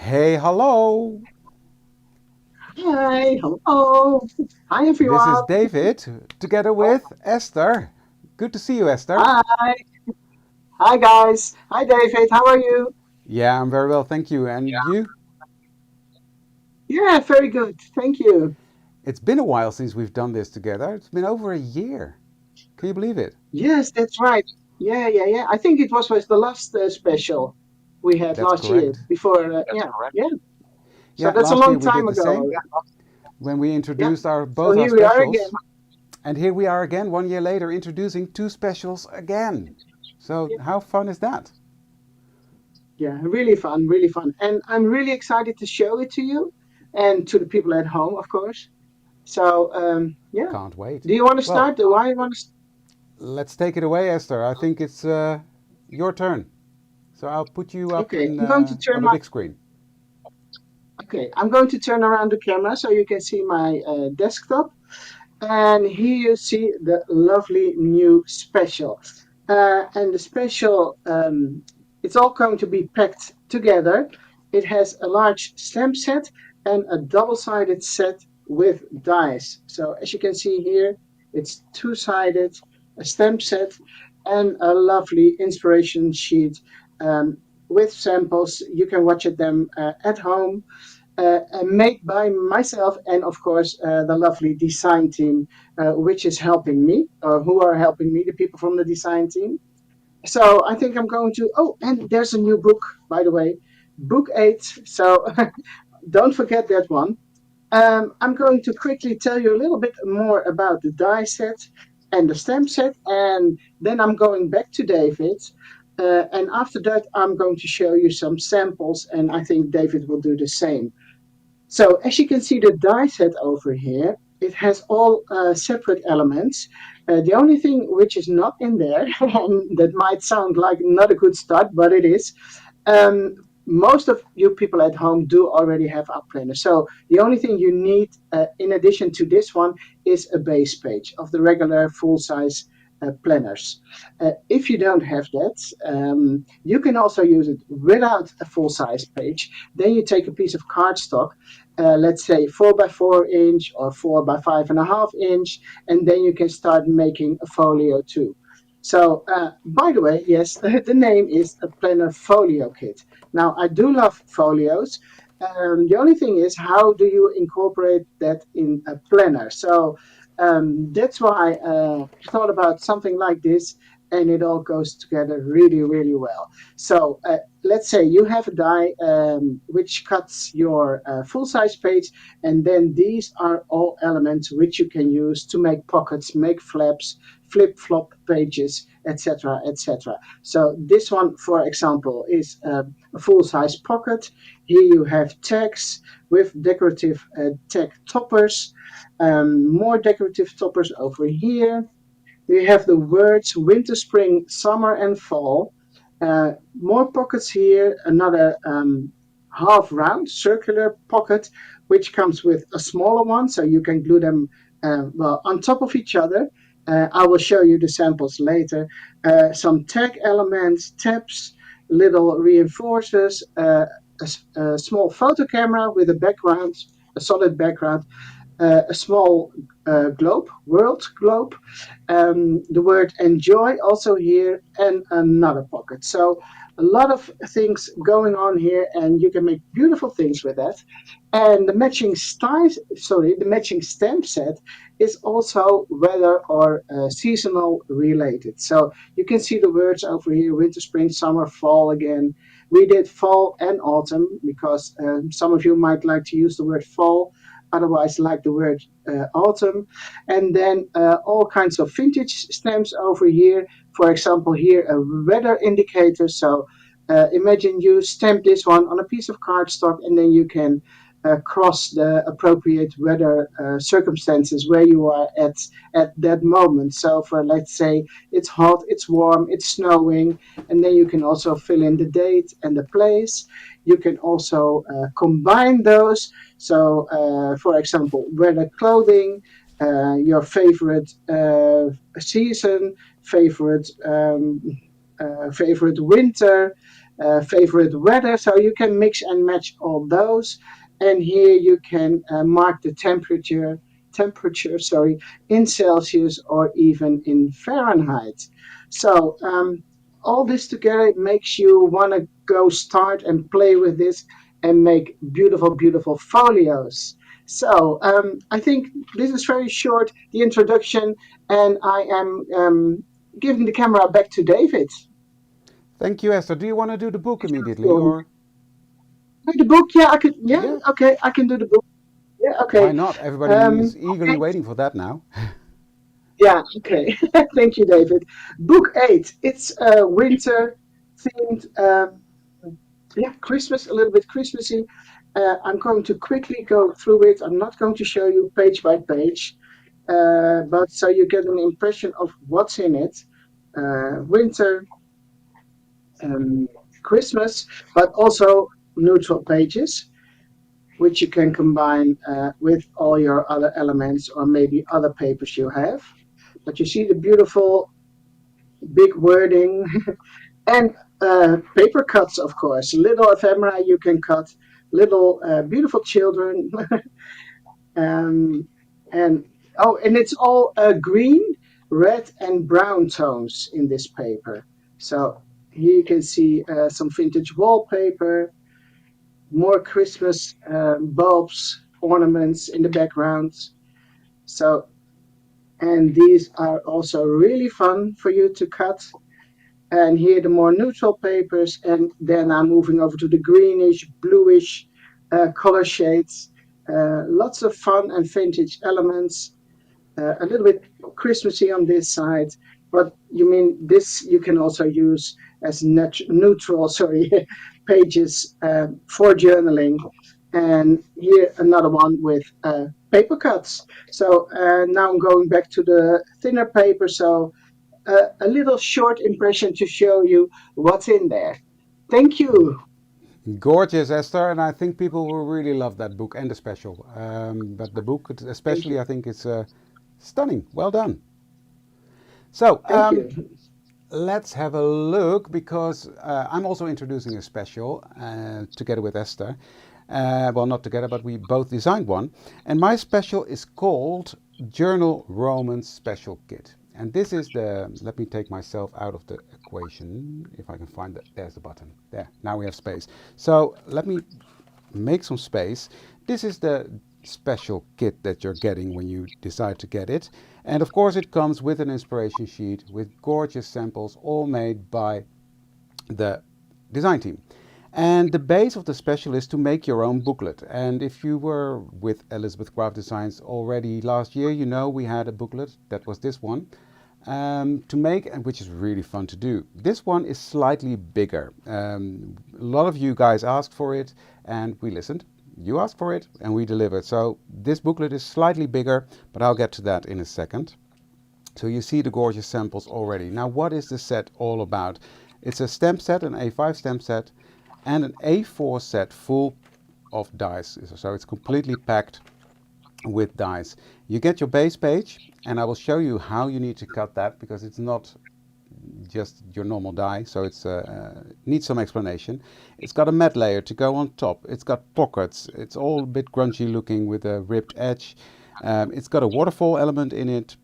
Hey, hello. Hi, hello. Hi, This is everyone. David together with Esther. Good to see you, Esther. Hi. Hi, guys. Hi, David. How are you? Yeah, I'm very well, thank you. And you? Yeah, very good. Thank you. It's been a while since we've done this together. It's been over a year. Can you believe it? Yes, that's right. Yeah. I think it was the last special we had That's last year correct. before. Yeah. So Yeah, that's a last year long we did time the ago. same when we Yeah. introduced our So both our here we are again. specials. And here we are again 1 year later introducing two specials again. So, Yeah, how fun is that? yeah, really fun, really fun. And I'm really excited to show it to you and to the people at home, of course. So, yeah. Can't wait. Do you want to Well, start? Do I want to? let's take it away, Esther. I think it's your turn. So I'll put you up Okay, in I'm going to on turn the my big screen. okay, I'm going to turn around the camera so you can see my desktop. And here you see the lovely new special. And the special, it's all going to be packed together. It has a large stamp set and a double-sided set with dies. So as you can see here, it's two-sided, a stamp set, and a lovely inspiration sheet um, with samples. You can watch them at home, made by myself and of course the lovely design team, which is helping me, or who are helping me, the people from the design team. So I think I'm going to. Oh, and there's a new book, by the way, book 8. So don't forget that one. I'm going to quickly tell you a little bit more about the die set and the stamp set, and then I'm going back to David. And after that, I'm going to show you some samples, and I think David will do the same. So as you can see the die set over here, it has all separate elements. The only thing which is not in there, and that might sound like not a good start, but it is, um, most of you people at home do already have a planner. So the only thing you need in addition to this one is a base page of the regular full-size planners. If you don't have that, you can also use it without a full-size page. Then you take a piece of cardstock, let's say 4 by 4 inch or 4 by 5.5 inch, and then you can start making a folio too. So, by the way, yes, the name is a Planner Folio kit. Now, I do love folios. The only thing is, how do you incorporate that in a planner? So, that's why I thought about something like this, and it all goes together really, really well. So, let's say you have a die which cuts your full size page, and then these are all elements which you can use to make pockets, make flaps, flip flop pages, etc. etc. So, this one, for example, is a full size pocket. Here you have tags with decorative tag toppers, more decorative toppers over here. We have the words winter, spring, summer, and fall. More pockets here, another half round circular pocket, which comes with a smaller one, so you can glue them well on top of each other. I will show you the samples later. Some tag elements, tabs, little reinforcers, a small photo camera with a background, a solid background, a small globe, world globe, the word enjoy also here, and another pocket. So a lot of things going on here, and you can make beautiful things with that. And the the matching stamp set is also weather or seasonal related. So you can see the words over here: winter, spring, summer, fall again. We did fall and autumn because some of you might like to use the word fall, otherwise like the word autumn. And then all kinds of vintage stamps over here. For example, here a weather indicator. So imagine you stamp this one on a piece of cardstock, and then you can cross the appropriate weather circumstances where you are at that moment. So for, let's say, it's hot, it's warm, it's snowing, and then you can also fill in the date and the place. You can also combine those. So for example, weather clothing, your favorite season, favorite winter, favorite weather. So you can mix and match all those. And here you can mark the temperature, sorry, in Celsius or even in Fahrenheit. So all this together makes you want to go start and play with this and make beautiful, beautiful folios. So I think this is very short, the introduction, and I am giving the camera back to David. Thank you, Esther. Do you want to do the book Thank you immediately, for or the book. Yeah, I could. Yeah, yeah? okay, I can do the book. Yeah, Why okay. not? Everybody is eagerly Okay. waiting for that now. Yeah, okay. Thank you, David. Book 8. It's winter themed. Yeah, Christmas, a little bit Christmassy. I'm going to quickly go through it. I'm not going to show you page by page, but so you get an impression of what's in it. Winter, um, Christmas, but also neutral pages, which you can combine with all your other elements or maybe other papers you have. But you see the beautiful big wording and paper cuts, of course. Little ephemera you can cut, little beautiful children, um, and and it's all green, red, and brown tones in this paper. So here you can see some vintage wallpaper, more Christmas bulbs, ornaments in the background. So, and these are also really fun for you to cut. And here the more neutral papers, and then I'm moving over to the greenish, bluish color shades. Lots of fun and vintage elements, a little bit Christmassy on this side, but you mean this you can also use as neutral, sorry, pages for journaling. And here another one with paper cuts. So now I'm going back to the thinner paper. So a little short impression to show you what's in there. Thank you. Gorgeous, Esther, and I think people will really love that book and the special. But the book, Thank especially, you. I think it's stunning. Well done. So Thank you. let's have a look because I'm also introducing a special together with Esther. Well, not together, but we both designed one. And my special is called Journal Romance Special Kit. And this is the, let me take myself out of the equation, if I can find that. There's the button. There, now we have space. So let me make some space. This is the special kit that you're getting when you decide to get it. And of course it comes with an inspiration sheet with gorgeous samples all made by the design team. And the base of the special is to make your own booklet. And if you were with Elizabeth Craft Designs already last year, you know we had a booklet, that was this one, to make, and which is really fun to do. This one is slightly bigger. A lot of you guys asked for it and we listened. You asked for it and we delivered. So this booklet is slightly bigger, but I'll get to that in a second. So you see the gorgeous samples already. Now what is the set all about? It's a stamp set, an A5 stamp set, and an A4 set full of dies. So it's completely packed with dies. You get your base page, and I will show you how you need to cut that because it's not just your normal die, so it's needs some explanation. It's got a matte layer to go on top. It's got pockets. It's all a bit grungy looking with a ripped edge. It's got a waterfall element in it,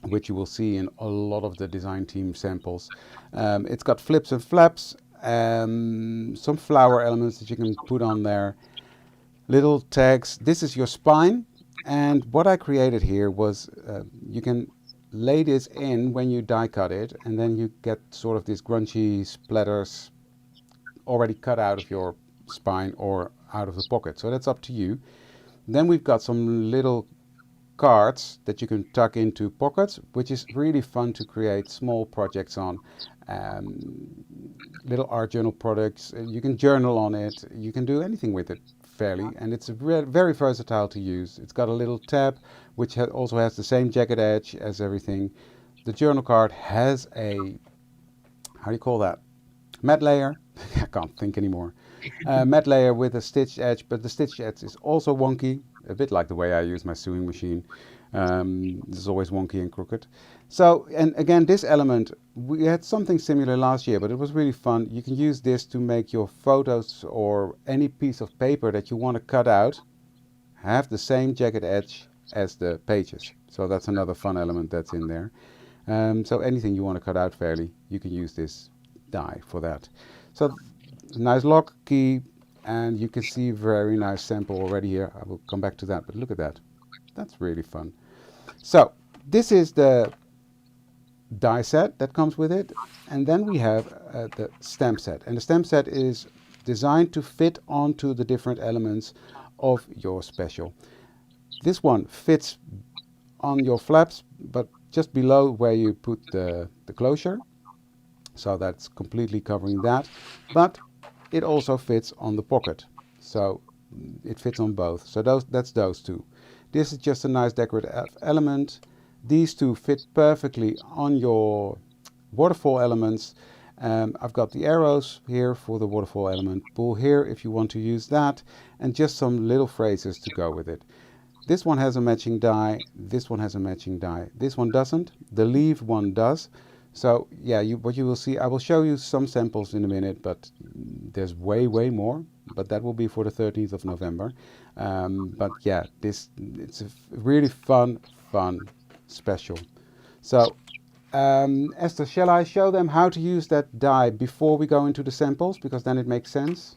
which you will see in a lot of the design team samples. It's got flips and flaps, some flower elements that you can put on there, little tags. This is your spine, and what I created here was you can lay this in when you die cut it, and then you get sort of these grungy splatters already cut out of your spine or out of the pocket. So that's up to you. Then we've got some little cards that you can tuck into pockets, which is really fun to create small projects on. Little art journal products. You can journal on it. You can do anything with it fairly, and it's very versatile to use. It's got a little tab, which also has the same jagged edge as everything. The journal card has a, how do you call that? Matte layer. I can't think anymore. Matte layer with a stitched edge, but the stitched edge is also wonky, a bit like the way I use my sewing machine. This is always wonky and crooked. So, and again, this element, we had something similar last year, but it was really fun. You can use this to make your photos or any piece of paper that you want to cut out have the same jagged edge as the pages. So that's another fun element that's in there. So anything you want to cut out fairly, you can use this die for that. So nice lock key, and you can see very nice sample already here. I will come back to that, but look at that. That's really fun. So this is the die set that comes with it, and then we have the stamp set. And the stamp set is designed to fit onto the different elements of your special. This one fits on your flaps, but just below where you put the closure. So that's completely covering that. But it also fits on the pocket. So it fits on both. So that's those two. This is just a nice decorative element. These two fit perfectly on your waterfall elements. I've got the arrows here for the waterfall element. Pull here if you want to use that. And just some little phrases to go with it. This one has a matching die. This one has a matching die. This one doesn't. The leaf one does. So yeah, what you will see, I will show you some samples in a minute, but there's way more. But that will be for the 13th of November. But yeah, it's a really fun special. So Esther, shall I show them how to use that die before we go into the samples? Because then it makes sense.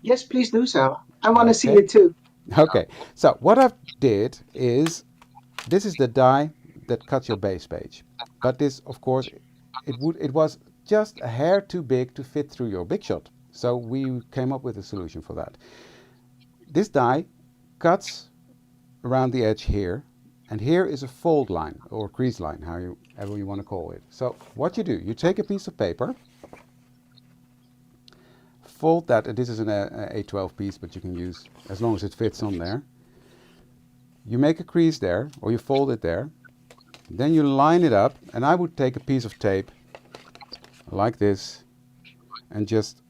Yes, please do so. I want to see Okay. it too. Okay. So what I've did is, this is the die that cuts your base page. But this, of course, it was just a hair too big to fit through your big shot. So we came up with a solution for that. This die cuts around the edge here, and here is a fold line or crease line, however you want to call it. So what you do, you take a piece of paper, fold that, and this is an A12 piece, but you can use as long as it fits on there. You make a crease there, or you fold it there. Then you line it up, and I would take a piece of tape like this and just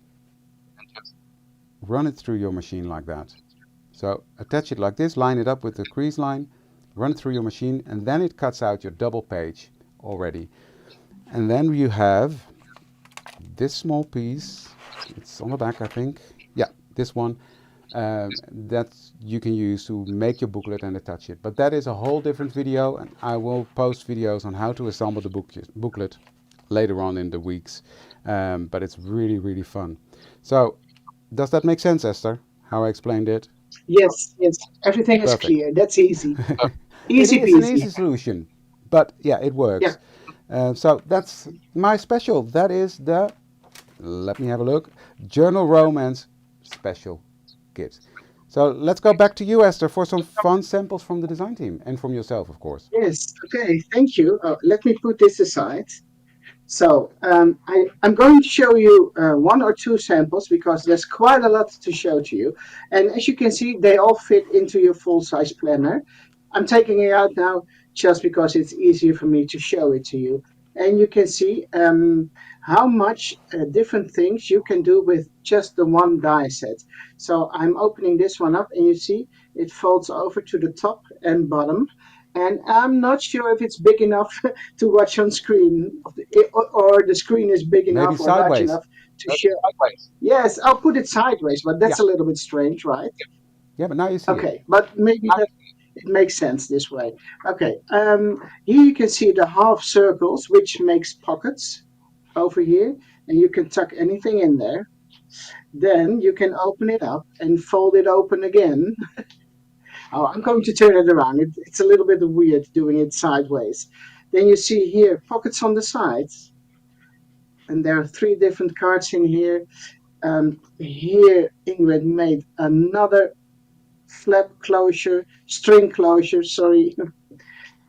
run it through your machine like that. So attach it like this, line it up with the crease line, run it through your machine, and then it cuts out your double page already. And then you have this small piece, it's on the back I think, yeah, this one, that you can use to make your booklet and attach it. But that is a whole different video, and I will post videos on how to assemble the booklet later on in the weeks. But it's really fun. So does that make sense, Esther, how I explained it? Yes. Everything is Perfect. clear. That's easy. It Easy is an peasy. easy solution, but yeah, it Yeah. works. So that's my special. That is the, let me have a look, Journal Romance Special Kit. So let's go back to you, Esther, for some fun samples from the design team and from yourself, of course. Yes. Okay. Thank you. Let me put this aside. So I'm going to show you one or two samples because there's quite a lot to show to you. And as you can see, they all fit into your full-size planner. I'm taking it out now just because it's easier for me to show it to you. And you can see how much different things you can do with just the one die set. So I'm opening this one up and you see it folds over to the top and bottom. And I'm not sure if it's big enough to watch on screen, or the screen is big Maybe enough or large sideways. enough to show. Yes, I'll put it sideways, but Yeah, that's a little bit strange, right? yeah, but now you see it. Okay, but maybe that it makes sense this way. Okay, here you can see the half circles, which makes pockets over here, and you can tuck anything in there. Then you can open it up and fold it open again. Oh, I'm going to turn it around. It's a little bit weird doing it sideways. Then you see here pockets on the sides, and there are three different cards in here. Here Ingrid made another flap closure, string closure, sorry.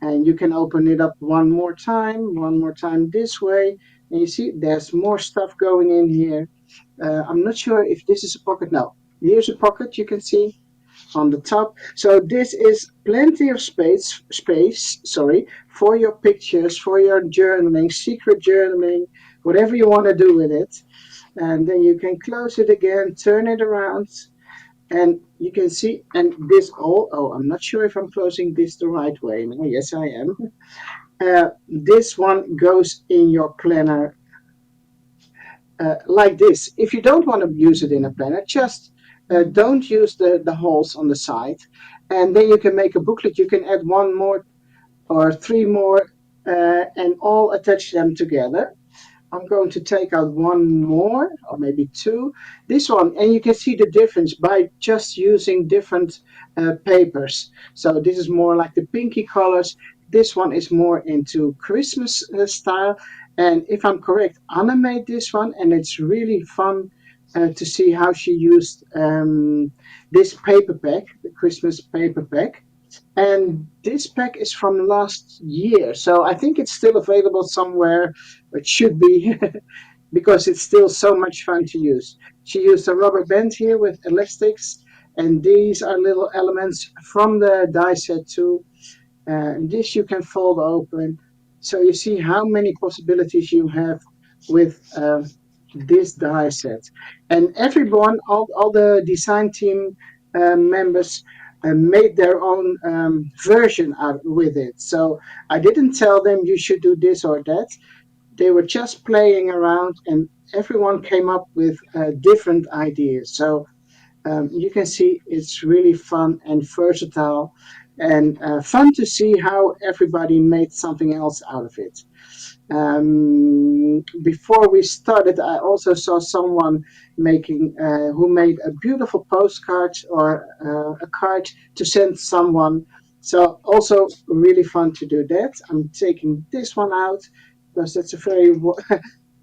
And you can open it up one more time this way. And you see there's more stuff going in here. I'm not sure if this is a pocket. No, here's a pocket you can see on the top. So this is plenty of space, sorry, for your pictures, for your journaling, secret journaling, whatever you want to do with it. And then you can close it again, turn it around, And you can see, and this all, oh, I'm not sure if I'm closing this the right way. No, yes, I am. This one goes in your planner like this. If you don't want to use it in a planner, just don't use the holes on the side. And then you can make a booklet. You can add one more or three more and all attach them together. I'm going to take out one more or maybe two. This one, and you can see the difference by just using different papers. So this is more like the pinky colors. This one is more into Christmas style. And if I'm correct, Anna made this one, and it's really fun to see how she used this paper pack, the Christmas paper pack. And this pack is from last year, so I think it's still available somewhere. It should be because it's still so much fun to use. She used a rubber band here with elastics, and these are little elements from the die set too. This you can fold open. So you see how many possibilities you have with this die set. And everyone, all the design team members made their own version out with it. So I didn't tell them you should do this or that. They were just playing around, and everyone came up with different ideas. So you can see it's really fun and versatile, and fun to see how everybody made something else out of it. Before we started, I also saw someone making who made a beautiful postcard or a card to send someone. So also really fun to do that. I'm taking this one out because that's a very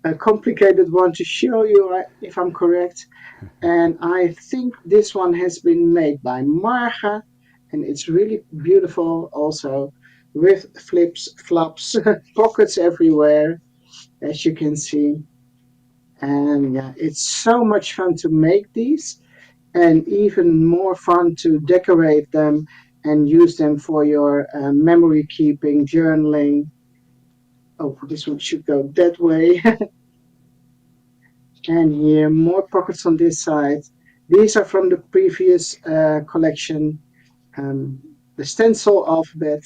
a complicated one to show you if I'm correct. And I think this one has been made by Marga, and it's really beautiful also with flips, flops, pockets everywhere, as you can see. And yeah, it's so much fun to make these, and even more fun to decorate them and use them for your memory keeping, journaling. Oh, this one should go that way. And here, more pockets on this side. These are from the previous collection, um, the stencil alphabet,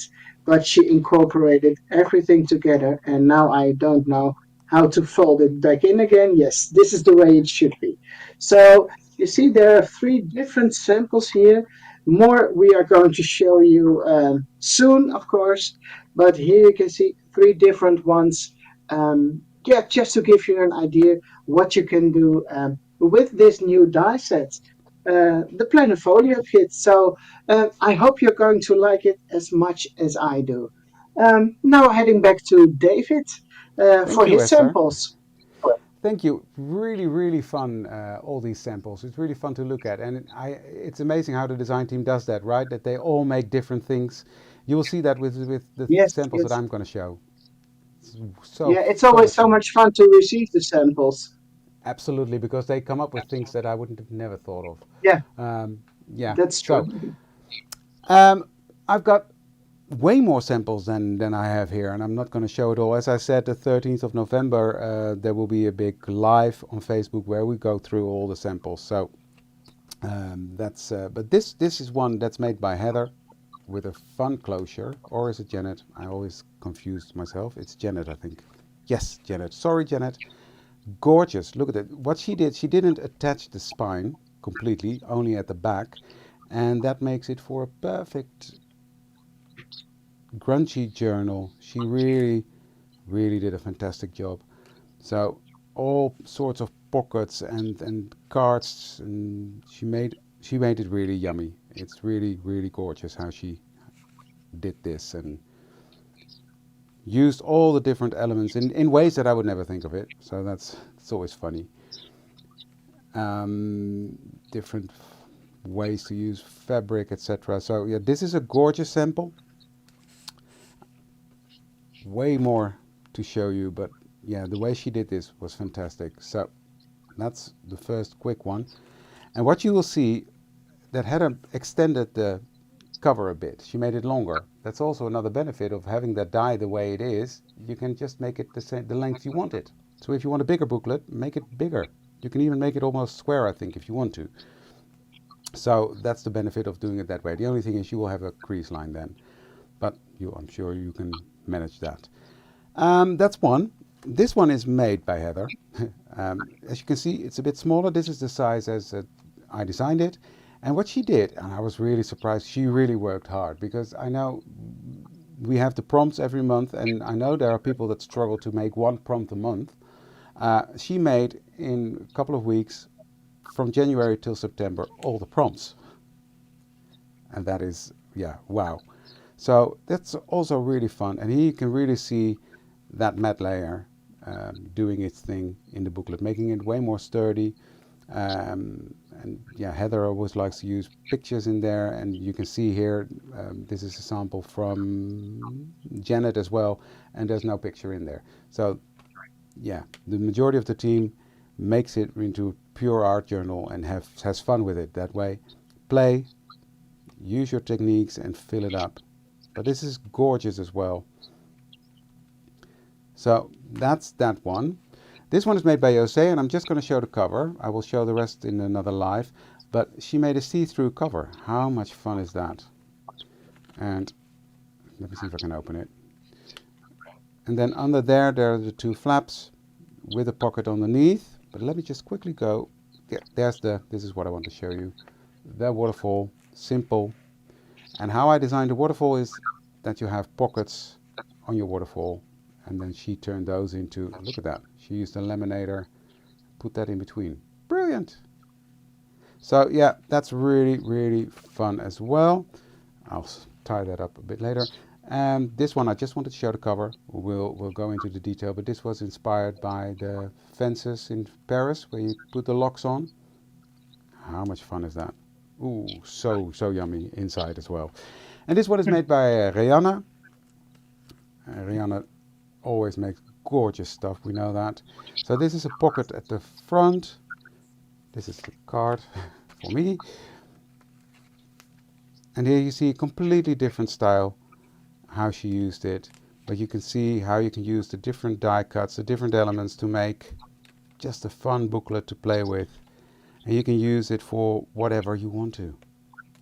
but she incorporated everything together, and now I don't know how to fold it back in again. Yes, this is the way it should be. So you see, there are three different samples here. More we are going to show you soon, of course, but here you can see three different ones. Yeah, just to give you an idea what you can do with this new die set, the Planner Folio kit. So I hope you're going to like it as much as I do. Now heading back to David Thank for you, his Esther. samples. Thank you. Really, really fun. All these samples. It's really fun to look at, and it's amazing how the design team does that, right? That they all make different things. You will see that with the Yes, samples that yes. I'm going to show. It's so Yeah, it's so always much so fun. much fun to receive the samples. Absolutely, because they come up with things that I wouldn't have never thought of. Yeah, Yeah. that's true. So um, I've got way more samples than I have here, and I'm not going to show it all. As I said, the 13th of November, there will be a big live on Facebook where we go through all the samples. So that's. But this is one that's made by Heather with a fun closure, or is it Janet? I always confused myself. It's Janet, I think. Yes, Janet. Sorry, Janet. Gorgeous. Look at it. What she did, she didn't attach the spine completely, only at the back, and that makes it for a perfect grungy journal. She really, really did a fantastic job. So all sorts of pockets and cards, and she made it really yummy. It's really, really gorgeous how she did this and used all the different elements in ways that I would never think of it. So that's always funny. Different ways to use fabric, etc. So yeah, this is a gorgeous sample. Way more to show you, but yeah, the way she did this was fantastic. So that's the first quick one. And what you will see, that Heather extended the cover a bit. She made it longer. That's also another benefit of having that die the way it is. You can just make it the length you want it. So if you want a bigger booklet, make it bigger. You can even make it almost square, I think, if you want to. So that's the benefit of doing it that way. The only thing is you will have a crease line then, but I'm sure you can manage that. That's one. This one is made by Heather. As you can see, it's a bit smaller. This is the size as I designed it. And what she did, and I was really surprised, she really worked hard because I know we have the prompts every month, and I know there are people that struggle to make one prompt a month. She made in a couple of weeks, from January till September, all the prompts. And that is, yeah, wow. So that's also really fun. And here you can really see that matte layer doing its thing in the booklet, making it way more sturdy. And yeah, Heather always likes to use pictures in there, and you can see here, this is a sample from Janet as well, and there's no picture in there. So yeah, the majority of the team makes it into pure art journal and has fun with it that way. Play, use your techniques and fill it up. But this is gorgeous as well. So that's that one. This one is made by Jose, and I'm just going to show the cover. I will show the rest in another live. But she made a see-through cover. How much fun is that? And let me see if I can open it. And then under there are the two flaps with a pocket underneath. But let me just quickly go. Yeah, this is what I want to show you. The waterfall, simple. And how I designed the waterfall is that you have pockets on your waterfall. And then she turned those into, look at that. She used a laminator, put that in between. Brilliant. So yeah, that's really, really fun as well. I'll tie that up a bit later. And this one, I just wanted to show the cover. We'll go into the detail, but this was inspired by the fences in Paris where you put the locks on. How much fun is that? Ooh, so yummy inside as well. And this one is made by Rihanna. Rihanna always makes gorgeous stuff, we know that. So this is a pocket at the front. This is the card for me. And here you see a completely different style, how she used it. But you can see how you can use the different die cuts, the different elements to make just a fun booklet to play with. And you can use it for whatever you want to.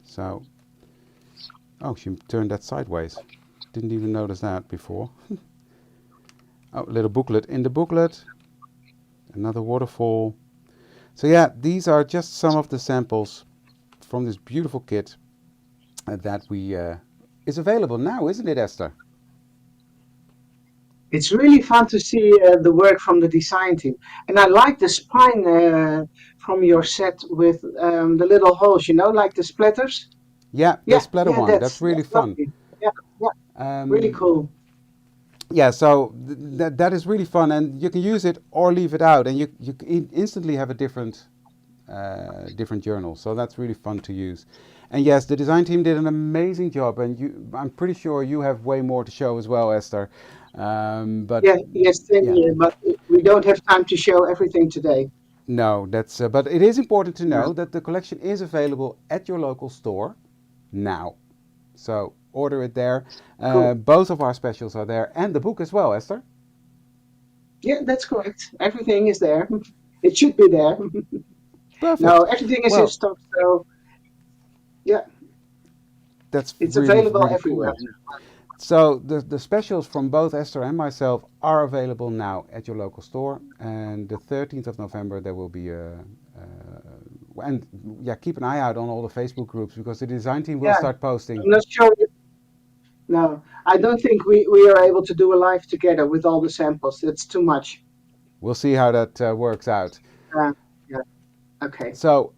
So, oh, she turned that sideways. Didn't even notice that before. Oh, a little booklet in the booklet. Another waterfall. So yeah, these are just some of the samples from this beautiful kit that is available now, isn't it, Esther? It's really fun to see the work from the design team. And I like the spine from your set with the little holes, like the splatters. Yeah, the Yeah, splatter yeah, one. That's really that's fun. lovely. Yeah, yeah, really Um, cool. yeah, so that is really fun, and you can use it or leave it out, and you instantly have a different journal. So that's really fun to use. And yes, the design team did an amazing job, and I'm pretty sure you have way more to show as well, Esther. But Yeah, yes, same yeah, here, but we don't have time to show everything today. no, that's. But it is important to No, know that the collection is available at your local store now. So order it there. cool. Both of our specials are there, and the book as well, Esther. Yeah, that's correct. Everything is there. It should be there. No, Perfect. everything is in Well, stock, so yeah, that's it's really, available really everywhere. cool. So the specials from both Esther and myself are available now at your local store, and the 13th of November there will be and yeah, keep an eye out on all the Facebook groups because the design team will Yeah, start posting. I'm not sure. No, I don't think we are able to do a live together with all the samples. That's too much. We'll see how that works out. Uh, yeah, okay. So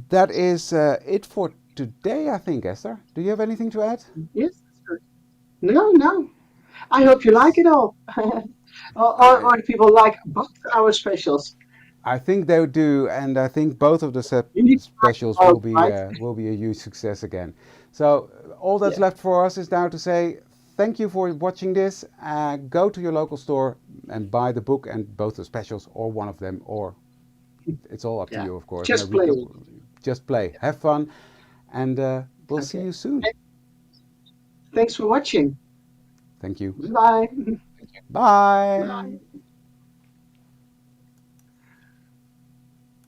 that is it for today, I think, Esther. Do you have anything to add? Yes, that's good. No, no. I hope you like it all. I Or people like both our specials. I think they do, and I think both of the You need to like specials both, right? will be a huge success again. So all that's Yeah, left for us is now to say thank you for watching this. Go to your local store and buy the book and both the specials or one of them, or it's all up to yeah. you, of course. No, Just play. just play, have fun, and we'll see Okay. you soon. Thanks for watching. Thank you. Bye. Bye. Bye.